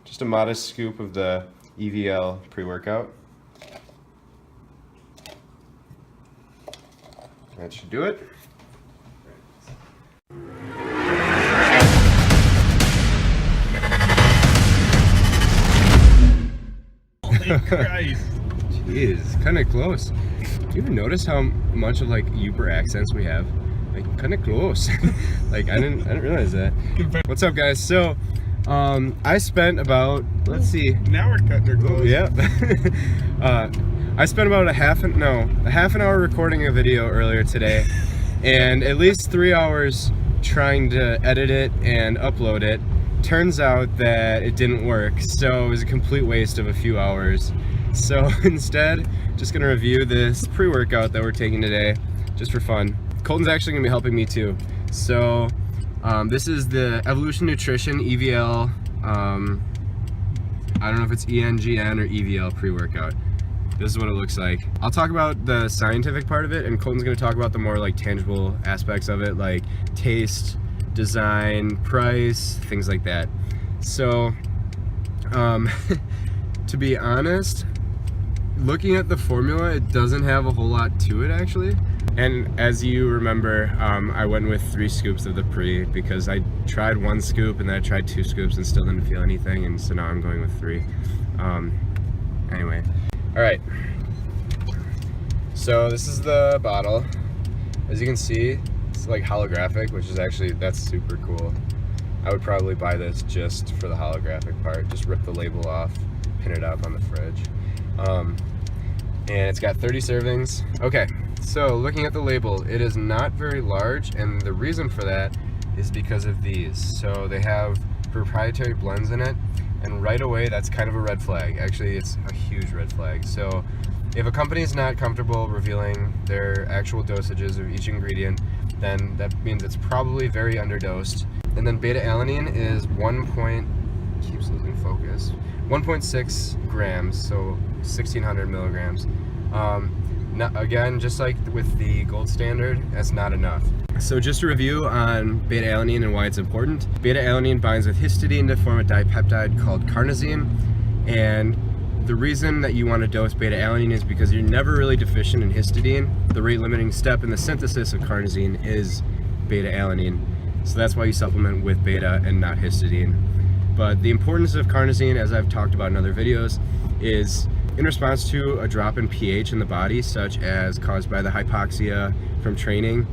just a modest scoop of the EVL pre-workout. That should do it. Holy Christ. Jeez, kind of close. Do you even notice how much of like Uber accents we have? Like kind of close. Like I didn't realize that. What's up, guys? So I spent about, let's see. Now we're cutting her close. Yeah. I spent about a half an hour recording a video earlier today, and at least 3 hours trying to edit it and upload it. Turns out that it didn't work, so it was a complete waste of a few hours. So instead, just gonna review this pre-workout that we're taking today, just for fun. Colton's actually gonna be helping me too. So this is the Evolution Nutrition EVL, I don't know if it's ENGN or EVL pre-workout. This is what it looks like. I'll talk about the scientific part of it, and Colton's gonna talk about the more like tangible aspects of it, like taste, design, price, things like that. So, to be honest, looking at the formula, it doesn't have a whole lot to it actually. And as you remember, I went with 3 scoops of the pre because I tried 1 scoop and then I tried 2 scoops and still didn't feel anything, and so now I'm going with 3. Anyway, all right. So this is the bottle. As you can see, it's like holographic, which is actually, that's super cool. I would probably buy this just for the holographic part. Just rip the label off, pin it up on the fridge. And it's got 30 servings. Okay, so looking at the label, it is not very large, and the reason for that is because of these. So they have proprietary blends in it, and right away that's kind of a red flag. Actually, it's a huge red flag. So if a company is not comfortable revealing their actual dosages of each ingredient, then that means it's probably very underdosed. And then beta-alanine is 1.6 grams, so 1,600 milligrams. Again, just like with the gold standard, that's not enough. So just a review on beta-alanine and why it's important. Beta-alanine binds with histidine to form a dipeptide called carnosine, and the reason that you want to dose beta-alanine is because you're never really deficient in histidine. The rate-limiting step in the synthesis of carnosine is beta-alanine, so that's why you supplement with beta and not histidine. But the importance of carnosine, as I've talked about in other videos, is in response to a drop in pH in the body, such as caused by the hypoxia from training,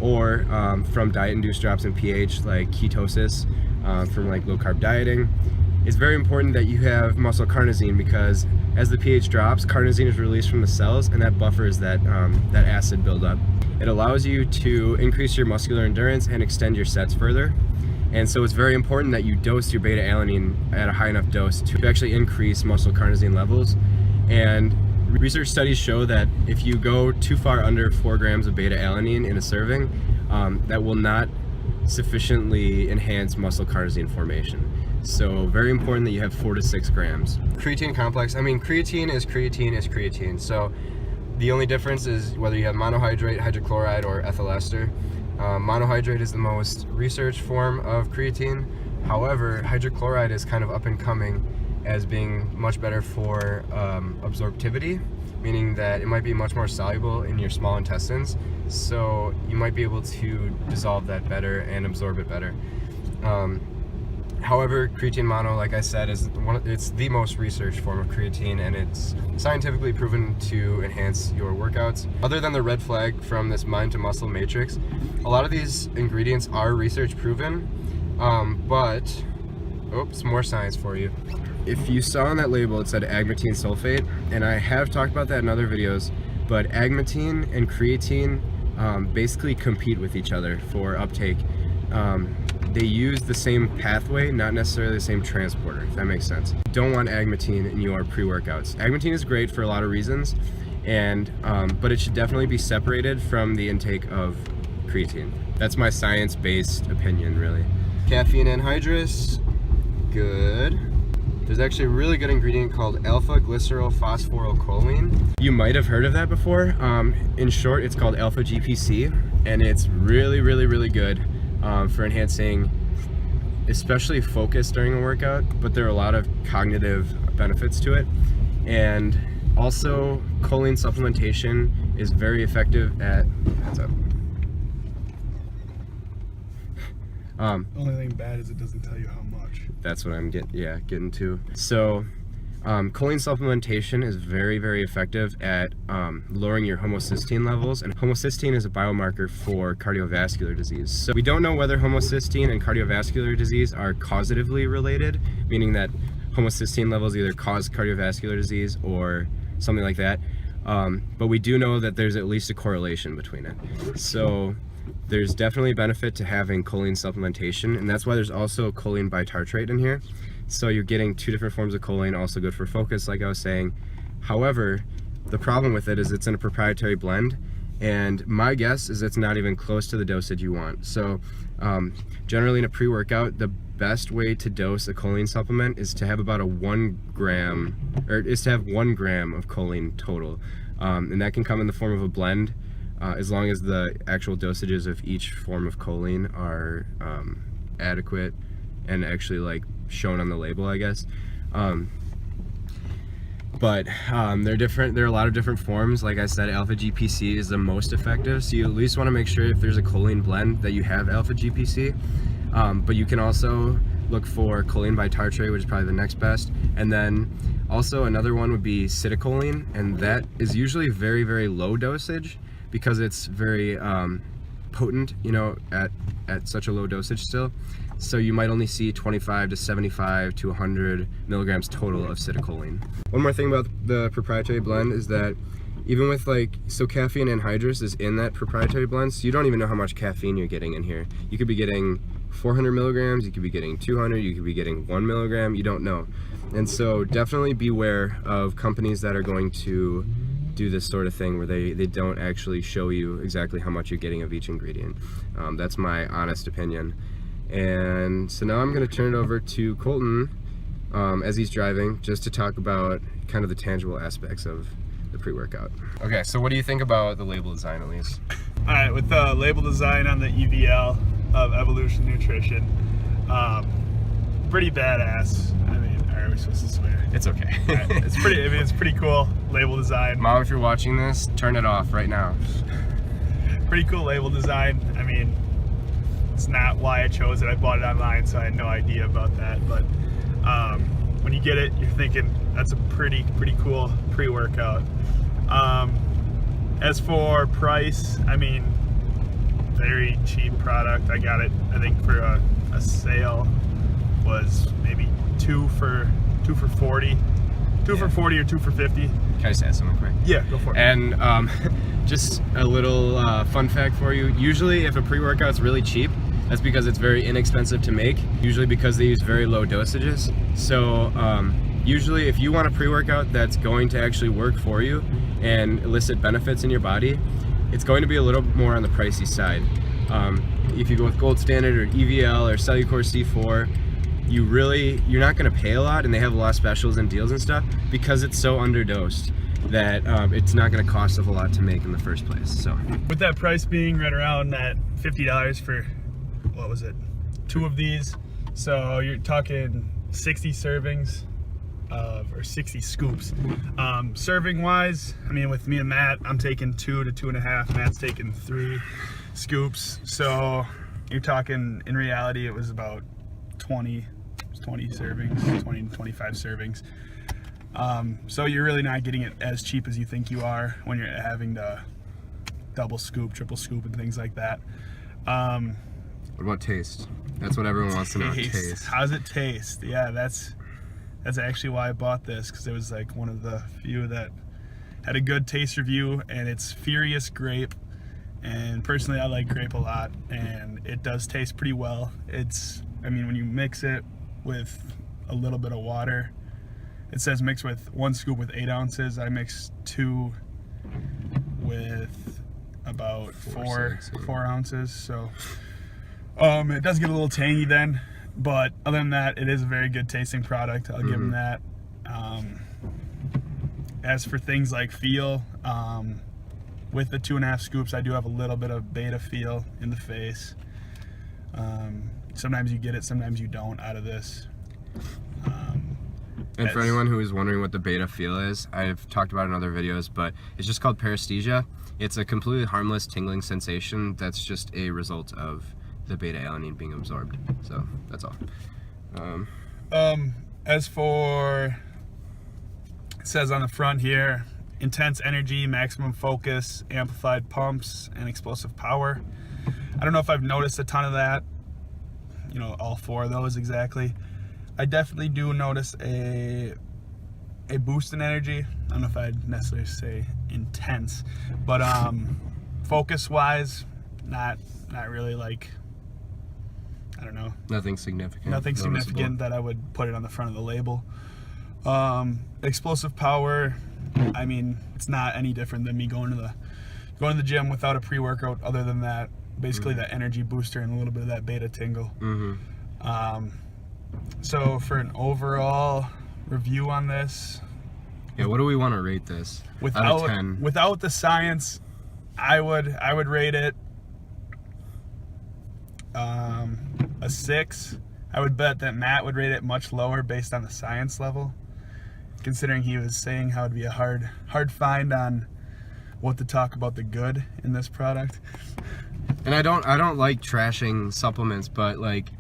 or from diet-induced drops in pH like ketosis from like low-carb dieting. It's very important that you have muscle carnosine, because as the pH drops, carnosine is released from the cells, and that buffers that acid buildup. It allows you to increase your muscular endurance and extend your sets further. And so it's very important that you dose your beta-alanine at a high enough dose to actually increase muscle carnosine levels. And research studies show that if you go too far under 4 grams of beta-alanine in a serving, that will not sufficiently enhance muscle carnosine formation. So very important that you have 4 to 6 grams. Creatine complex, I mean, creatine is creatine. So the only difference is whether you have monohydrate, hydrochloride, or ethyl ester. Monohydrate is the most researched form of creatine. However, hydrochloride is kind of up and coming as being much better for absorptivity, meaning that it might be much more soluble in your small intestines, so you might be able to dissolve that better and absorb it better. However, creatine mono, like I said, it's the most researched form of creatine, and it's scientifically proven to enhance your workouts. Other than the red flag from this mind to muscle matrix, a lot of these ingredients are research proven, but, oops, more science for you. If you saw on that label, it said agmatine sulfate, and I have talked about that in other videos, but agmatine and creatine basically compete with each other for uptake. They use the same pathway, not necessarily the same transporter, if that makes sense. You don't want agmatine in your pre-workouts. Agmatine is great for a lot of reasons, and but it should definitely be separated from the intake of creatine. That's my science-based opinion, really. Caffeine anhydrous, good. There's actually a really good ingredient called alpha-glyceryl phosphorylcholine. You might have heard of that before. In short, it's called alpha-GPC, and it's really, really, really good for enhancing especially focus during a workout, but there are a lot of cognitive benefits to it. And also, choline supplementation is very effective at, what's up? Only thing bad is it doesn't tell you how much. That's what I'm getting to. So, choline supplementation is very, very effective at lowering your homocysteine levels, and homocysteine is a biomarker for cardiovascular disease. So we don't know whether homocysteine and cardiovascular disease are causatively related, meaning that homocysteine levels either cause cardiovascular disease or something like that. But we do know that there's at least a correlation between it. So there's definitely a benefit to having choline supplementation, and that's why there's also choline bitartrate in here. So you're getting 2 different forms of choline, also good for focus, like I was saying. However, the problem with it is it's in a proprietary blend, and my guess is it's not even close to the dosage you want. So generally in a pre-workout, the best way to dose a choline supplement is to have about a 1 gram, or is to have 1 gram of choline total. And that can come in the form of a blend, as long as the actual dosages of each form of choline are adequate and actually like shown on the label, I guess. But they're different. There are a lot of different forms. Like I said, alpha GPC is the most effective, so you at least want to make sure if there's a choline blend that you have alpha GPC. But you can also look for choline bitartrate, which is probably the next best. And then also another one would be citicoline, and that is usually very, very low dosage because it's very potent, you know, at such a low dosage still. So you might only see 25 to 75 to 100 milligrams total of citicoline. One more thing about the proprietary blend is that even with so caffeine anhydrous is in that proprietary blend, so you don't even know how much caffeine you're getting in here. You could be getting 400 milligrams, you could be getting 200, you could be getting 1 milligram, you don't know. And so definitely beware of companies that are going to do this sort of thing where they don't actually show you exactly how much you're getting of each ingredient. That's my honest opinion. And so now I'm going to turn it over to Colton as he's driving, just to talk about kind of the tangible aspects of the pre-workout. Okay, so what do you think about the label design, at least? All right, with the label design on the EVL of Evolution Nutrition, pretty badass. I mean, are we supposed to swear? It's okay. Right, it's pretty. I mean, it's pretty cool label design. Mom, if you're watching this, turn it off right now. Pretty cool label design. I mean, it's not why I chose it. I bought it online, so I had no idea about that. But when you get it, you're thinking that's a pretty cool pre-workout. As for price, I mean, very cheap product. I got it, I think, for a sale was maybe 2 for 40, 2 for 40 or 2 for 50. Can I just add something quick? Yeah, go for it. And just a little fun fact for you. Usually if a pre-workout's really cheap, that's because it's very inexpensive to make, usually because they use very low dosages. So usually if you want a pre-workout that's going to actually work for you and elicit benefits in your body, it's going to be a little more on the pricey side. If you go with Gold Standard or EVL or Cellucor C4, you're not going to pay a lot, and they have a lot of specials and deals and stuff because it's so underdosed that it's not going to cost a whole lot to make in the first place. So with that price being right around that $50 for, what was it, 2 of these, so you're talking 60 servings or 60 scoops. Serving wise, I mean, with me and Matt, I'm taking 2 to 2.5. Matt's taking 3 scoops, so you're talking, in reality, it was about 20 servings, 20 to 25 servings. So you're really not getting it as cheap as you think you are when you're having the double scoop, triple scoop, and things like that. what about taste? That's what everyone wants to know. Taste. How's it taste? Yeah, that's actually why I bought this, because it was like one of the few that had a good taste review, and it's Furious Grape. And personally, I like grape a lot, and it does taste pretty well. I mean, when you mix it with a little bit of water, it says mix with 1 scoop with 8 ounces. I mixed 2 with about 4 ounces. So it does get a little tangy then, but other than that, it is a very good tasting product. I'll give them that. As for things like feel, with the 2.5 scoops, I do have a little bit of beta feel in the face. sometimes you get it, sometimes you don't out of this. And for anyone who is wondering what the beta feel is, I've talked about it in other videos, but it's just called paresthesia. It's a completely harmless tingling sensation that's just a result of the beta alanine being absorbed. So that's all. As for, it says on the front here, intense energy, maximum focus, amplified pumps, and explosive power. I don't know if I've noticed a ton of that, you know, all 4 of those exactly. I definitely do notice a boost in energy. I don't know if I'd necessarily say intense, but focus wise, not really, like, I don't know. Nothing significant. Nothing significant that I would put it on the front of the label. Explosive power, I mean, it's not any different than me going to the gym without a pre-workout, other than that, basically that energy booster and a little bit of that beta tingle. So for an overall review on this, yeah, what do we want to rate this out of 10? Without the science, I would rate it a 6. I would bet that Matt would rate it much lower based on the science level, considering he was saying how it'd be a hard find on what to talk about the good in this product. And I don't like trashing supplements, but like,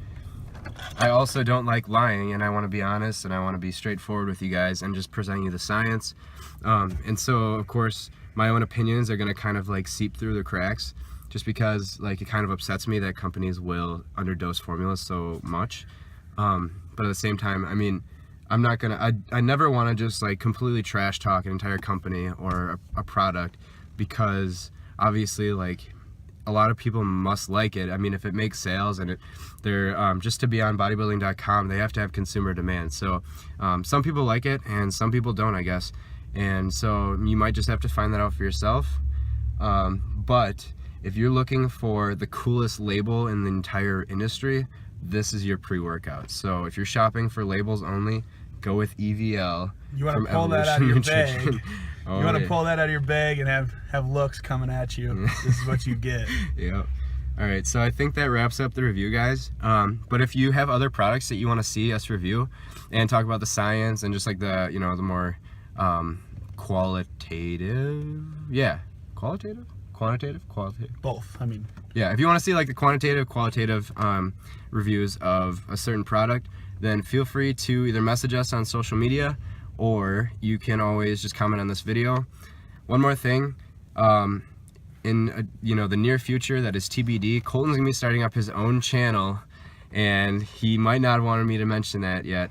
I also don't like lying, and I want to be honest, and I want to be straightforward with you guys and just present you the science. And so, of course, my own opinions are going to kind of like seep through the cracks, just because like it kind of upsets me that companies will underdose formulas so much. But at the same time, I mean, I'm not gonna, I never want to just like completely trash talk an entire company or a product, because obviously like a lot of people must like it. I mean, if it makes sales and they're just to be on bodybuilding.com, they have to have consumer demand. So some people like it and some people don't, I guess. And so you might just have to find that out for yourself. But if you're looking for the coolest label in the entire industry, this is your pre-workout. So if you're shopping for labels only, go with EVL. You want to pull that out of your bag. You want to pull that out of your bag and have looks coming at you. This is what you get. Yep. All right, so I think that wraps up the review, guys. But if you have other products that you want to see us review and talk about the science and just like the, you know, the more qualitative, quantitative, both. I mean, yeah, if you want to see like the quantitative, qualitative reviews of a certain product, then feel free to either message us on social media, or you can always just comment on this video. One more thing, in you know, the near future, that is TBD, Colton's gonna be starting up his own channel, and he might not have wanted me to mention that yet,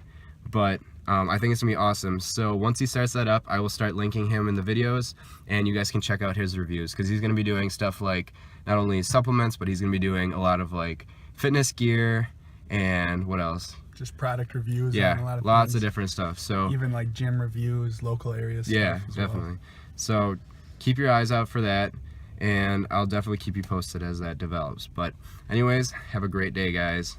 but I think it's gonna be awesome. So once he starts that up, I will start linking him in the videos, and you guys can check out his reviews, because he's gonna be doing stuff like not only supplements, but he's gonna be doing a lot of like fitness gear and what else? Just product reviews. Yeah, and a lot of lots things. of different stuff. So even like gym reviews, local areas. Yeah, definitely. Well. So keep your eyes out for that, and I'll definitely keep you posted as that develops. But anyways, have a great day, guys.